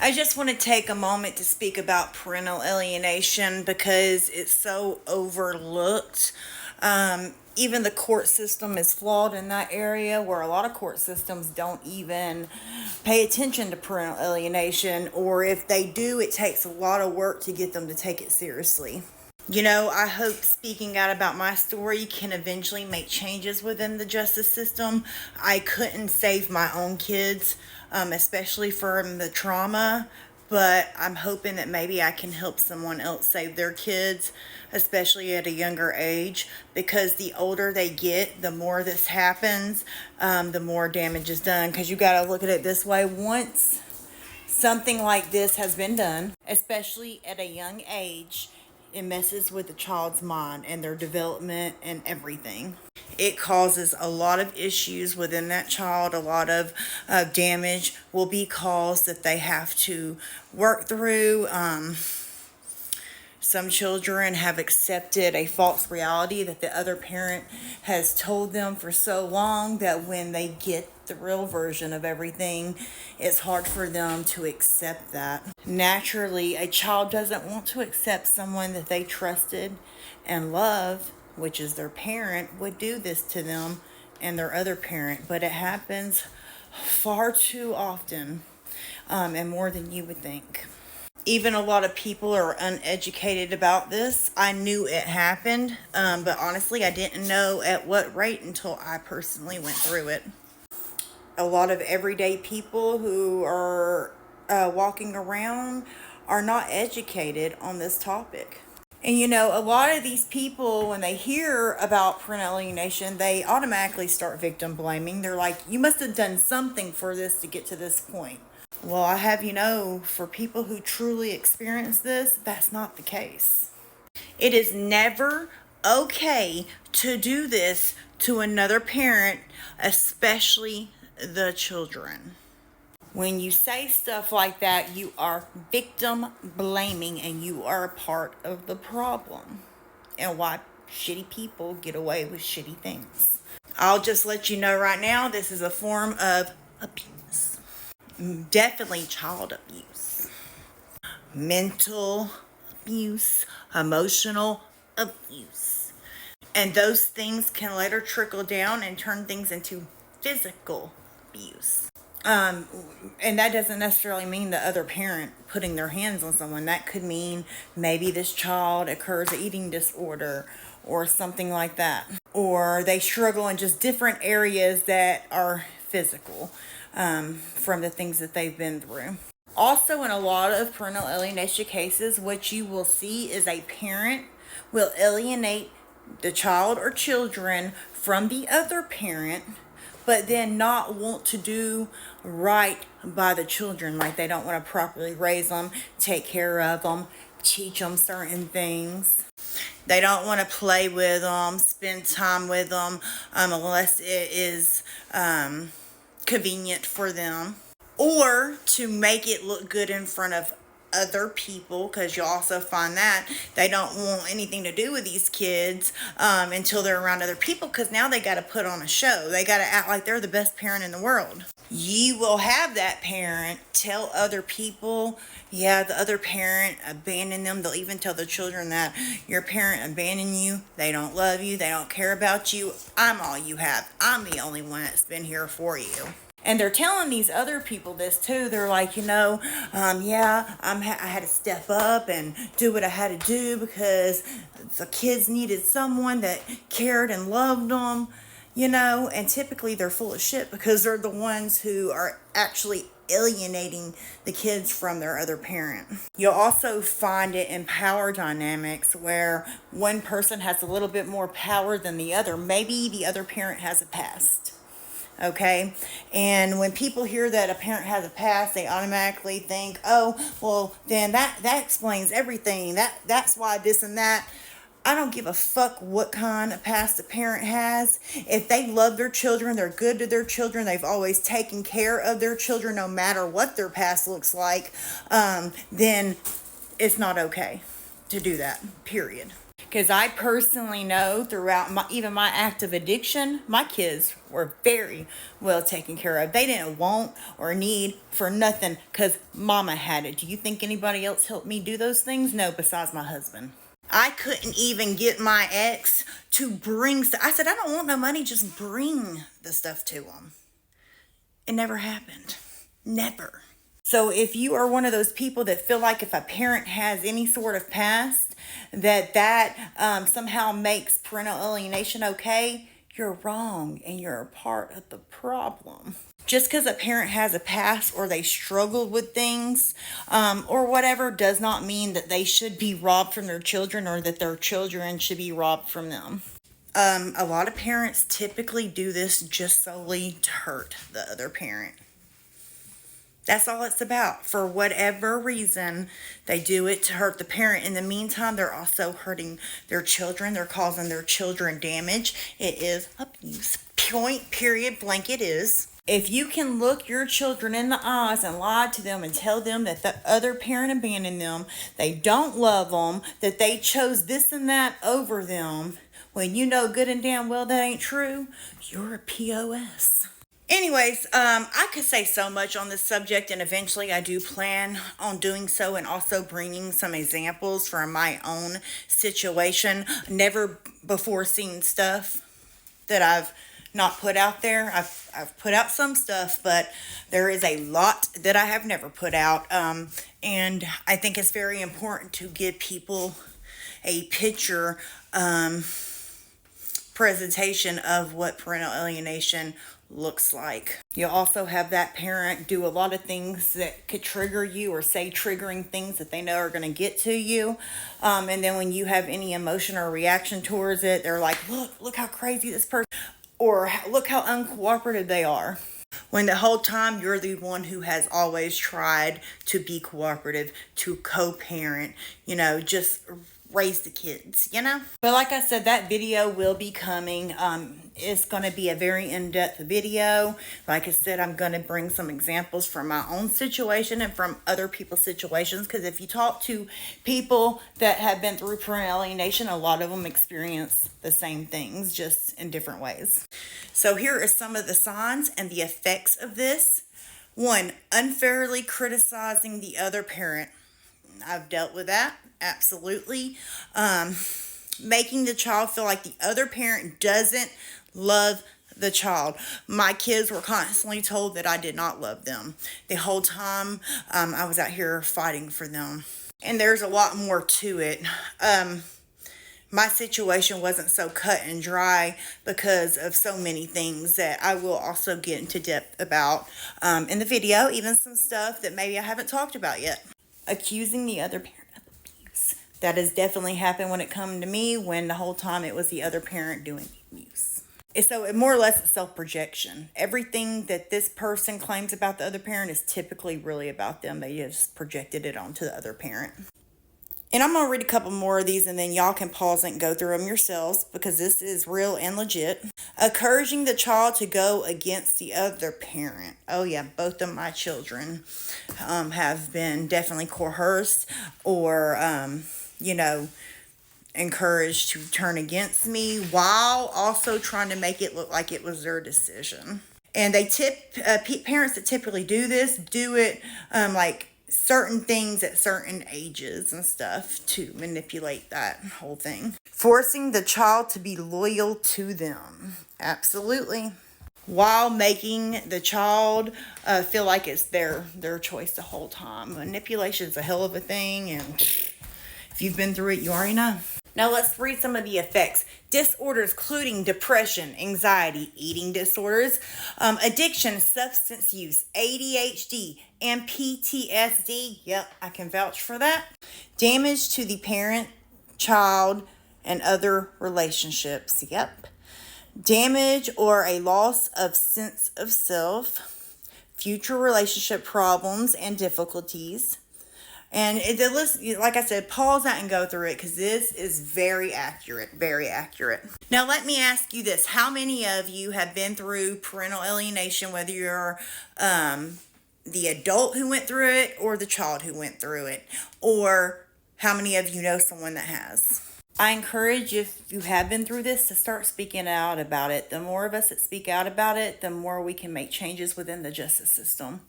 I just want to take a moment to speak about parental alienation because it's so overlooked. Even the court system is flawed in that area, where a lot of court systems don't even pay attention to parental alienation, or if they do, it takes a lot of work to get them to take it seriously. I hope speaking out about my story can eventually make changes within the justice system. I couldn't save my own kids, especially from the trauma, but I'm hoping that maybe I can help someone else save their kids, especially at a younger age, because the older they get, the more this happens, the more damage is done. Because you got to look at it this way: once something like this has been done, especially at a young age, it messes with the child's mind and their development and everything. It causes a lot of issues within that child. A lot of damage will be caused that they have to work through. Some children have accepted a false reality that the other parent has told them for so long that when they get the real version of everything, it's hard for them to accept that. Naturally, a child doesn't want to accept someone that they trusted and loved, which is their parent, would do this to them and their other parent. But it happens far too often, and more than you would think. Even a lot of people are uneducated about this. I knew it happened, but honestly, I didn't know at what rate until I personally went through it. A lot of everyday people who are walking around are not educated on this topic. And a lot of these people, when they hear about parental alienation, they automatically start victim blaming. They're like, you must have done something for this to get to this point. Well, I have for people who truly experience this, that's not the case. It is never okay to do this to another parent, especially the children. When you say stuff like that, you are victim blaming and you are a part of the problem and why shitty people get away with shitty things. I'll just let you know right now, this is a form of abuse. Definitely child abuse, mental abuse, emotional abuse. And those things can later trickle down and turn things into physical abuse. And that doesn't necessarily mean the other parent putting their hands on someone. That could mean maybe this child occurs an eating disorder or something like that. Or they struggle in just different areas that are physical, from the things that they've been through. Also, in a lot of parental alienation cases, what you will see is a parent will alienate the child or children from the other parent, but then not want to do right by the children. Like they don't want to properly raise them, take care of them, teach them certain things. They don't want to play with them, spend time with them, unless it is convenient for them, or to make it look good in front of other people, because you'll also find that they don't want anything to do with these kids until they're around other people, because now they got to put on a show. They got to act like they're the best parent in the world. You will have that parent tell other people, yeah, the other parent abandoned them. They'll even tell the children that your parent abandoned you. They don't love you. They don't care about you. I'm all you have. I'm the only one that's been here for you. And they're telling these other people this too. They're like, I had to step up and do what I had to do because the kids needed someone that cared and loved them, and typically they're full of shit, because they're the ones who are actually alienating the kids from their other parent. You'll also find it in power dynamics where one person has a little bit more power than the other. Maybe the other parent has a past. Okay, and when people hear that a parent has a past, they automatically think, oh, well, then that explains everything. That's why this and that. I don't give a fuck what kind of past a parent has. If they love their children, they're good to their children, they've always taken care of their children no matter what their past looks like, then it's not okay to do that, period. Because I personally know throughout even my active addiction, my kids were very well taken care of. They didn't want or need for nothing because mama had it. Do you think anybody else helped me do those things? No, besides my husband. I couldn't even get my ex to bring stuff. I said, I don't want no money, just bring the stuff to him. It never happened. Never. So if you are one of those people that feel like if a parent has any sort of past, that somehow makes parental alienation okay, you're wrong and you're a part of the problem. Just because a parent has a past or they struggled with things or whatever does not mean that they should be robbed from their children or that their children should be robbed from them. A lot of parents typically do this just solely to hurt the other parent. That's all it's about. For whatever reason, they do it to hurt the parent. In the meantime, they're also hurting their children. They're causing their children damage. It is abuse. Point, period, blank, it is. If you can look your children in the eyes and lie to them and tell them that the other parent abandoned them, they don't love them, that they chose this and that over them, when you know good and damn well that ain't true, you're a POS. Anyways, I could say so much on this subject, and eventually I do plan on doing so and also bringing some examples from my own situation. Never before seen stuff that I've not put out there. I've put out some stuff, but there is a lot that I have never put out. And I think it's very important to give people a picture presentation of what parental alienation looks like. You'll also have that parent do a lot of things that could trigger you or say triggering things that they know are going to get to you. And then when you have any emotion or reaction towards it, they're like, look how crazy this person, or look how uncooperative they are. When the whole time you're the one who has always tried to be cooperative, to co-parent, just raise the kids, But like I said, that video will be coming. It's going to be a very in-depth video. Like I said, I'm going to bring some examples from my own situation and from other people's situations, because if you talk to people that have been through parental alienation, a lot of them experience the same things, just in different ways. So here are some of the signs and the effects of this. 1, unfairly criticizing the other parent. I've dealt with that. Absolutely. Making the child feel like the other parent doesn't love the child. My kids were constantly told that I did not love them. The whole time I was out here fighting for them. And there's a lot more to it. My situation wasn't so cut and dry because of so many things that I will also get into depth about in the video, even some stuff that maybe I haven't talked about yet. Accusing the other parent of abuse. That has definitely happened when it come to me, when the whole time it was the other parent doing abuse. And so it more or less is self-projection. Everything that this person claims about the other parent is typically really about them. They just projected it onto the other parent. And I'm going to read a couple more of these, and then y'all can pause and go through them yourselves, because this is real and legit. Encouraging the child to go against the other parent. Oh yeah, both of my children have been definitely coerced or, encouraged to turn against me, while also trying to make it look like it was their decision. And they parents that typically do this, do it like certain things at certain ages and stuff to manipulate that whole thing. Forcing the child to be loyal to them. Absolutely. While making the child feel like it's their choice the whole time. Manipulation is a hell of a thing, and if you've been through it, you already know. Now let's read some of the effects. Disorders including depression, anxiety, eating disorders, addiction, substance use, ADHD, and PTSD. Yep, I can vouch for that. Damage to the parent, child, and other relationships. Yep. Damage or a loss of sense of self, future relationship problems and difficulties. And the list, like I said, pause that and go through it, because this is very accurate, very accurate. Now, let me ask you this. How many of you have been through parental alienation, whether you're the adult who went through it or the child who went through it? Or how many of you know someone that has? I encourage, if you have been through this, to start speaking out about it. The more of us that speak out about it, the more we can make changes within the justice system.